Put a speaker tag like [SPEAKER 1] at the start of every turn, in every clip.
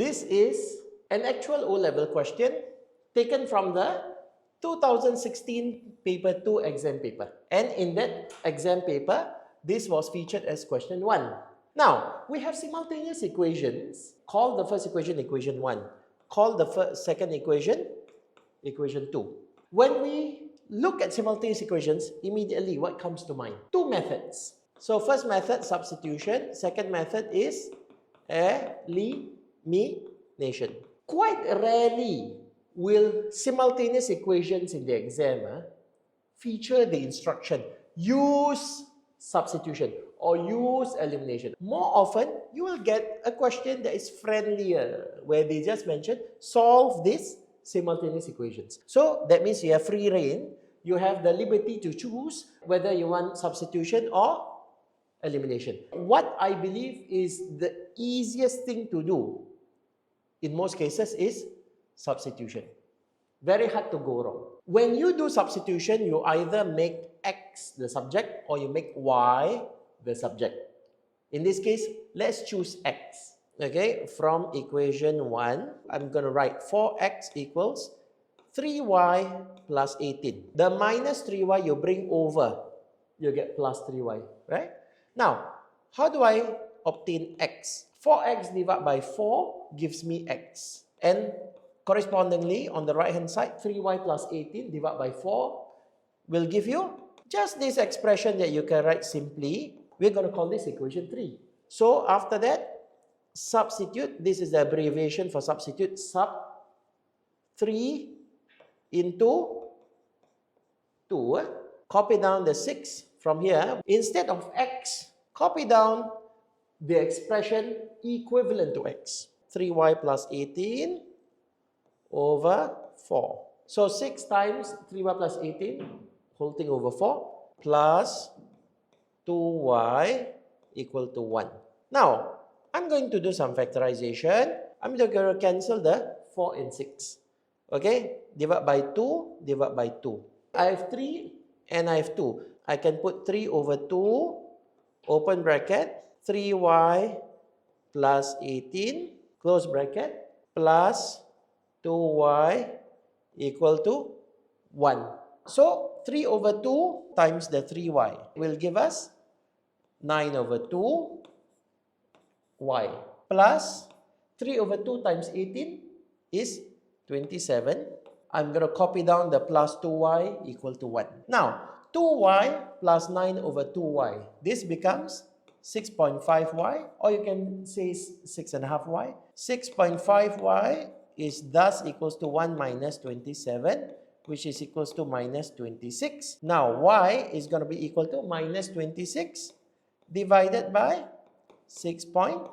[SPEAKER 1] This is an actual O-level question taken from the 2016 paper 2 exam paper. And in that exam paper, this was featured as question 1. Now, we have simultaneous equations. Call the first equation equation 1. Call the second equation equation 2. When we look at simultaneous equations, immediately what comes to mind? Two methods. So first method, substitution. Second method is elimination. Quite rarely will simultaneous equations in the exam feature the instruction use substitution or use elimination. More often, you will get a question that is friendlier, where they just mention solve this simultaneous equations. So that means you have free reign. You have the liberty to choose whether you want substitution or elimination. What I believe is the easiest thing to do in most cases is substitution. Very hard to go wrong. When you do substitution, you either make X the subject or you make Y the subject. In this case, let's choose X. Okay, from equation 1, I'm going to write 4x equals 3y plus 18. The minus 3y you bring over, you get plus 3y, right? Now, how do I obtain x? 4x divided by 4 gives me x. And correspondingly, on the right hand side, 3y plus 18 divided by 4 will give you just this expression that you can write simply. We're going to call this equation 3. So after that, substitute, this is the abbreviation for substitute, sub 3 into 2. Copy down the 6 from here. Instead of x, copy down the expression equivalent to x. 3y plus 18 over 4. So 6 times 3y plus 18, whole thing over 4, plus 2y equal to 1. Now, I'm going to do some factorization. I'm going to cancel the 4 and 6. Okay? Divide by 2, divide by 2. I have 3 and I have 2. I can put 3 over 2, open bracket, 3y plus 18, close bracket, plus 2y equal to 1. So, 3 over 2 times the 3y will give us 9 over 2 y plus 3 over 2 times 18 is 27. I'm going to copy down the plus 2y equal to 1. Now, 2y plus 9 over 2y. This becomes 6.5y, or you can say 6.5y. 6.5y is thus equals to 1 minus 27, which is equals to minus 26. Now, y is going to be equal to minus 26 divided by 6.5.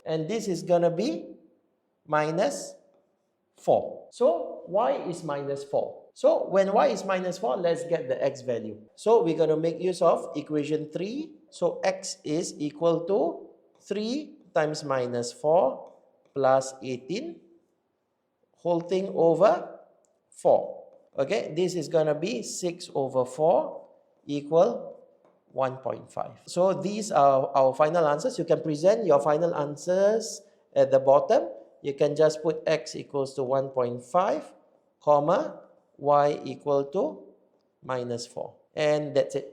[SPEAKER 1] And this is going to be minus 4. So, y is minus 4. So, when y is minus 4, let's get the x value. So, we're going to make use of equation 3. So, x is equal to 3 times minus 4 plus 18, whole thing over 4. Okay, this is going to be 6 over 4 equal 1.5. So these are our final answers. You can present your final answers at the bottom. You can just put x equals to 1.5, comma, y equal to minus 4. And that's it.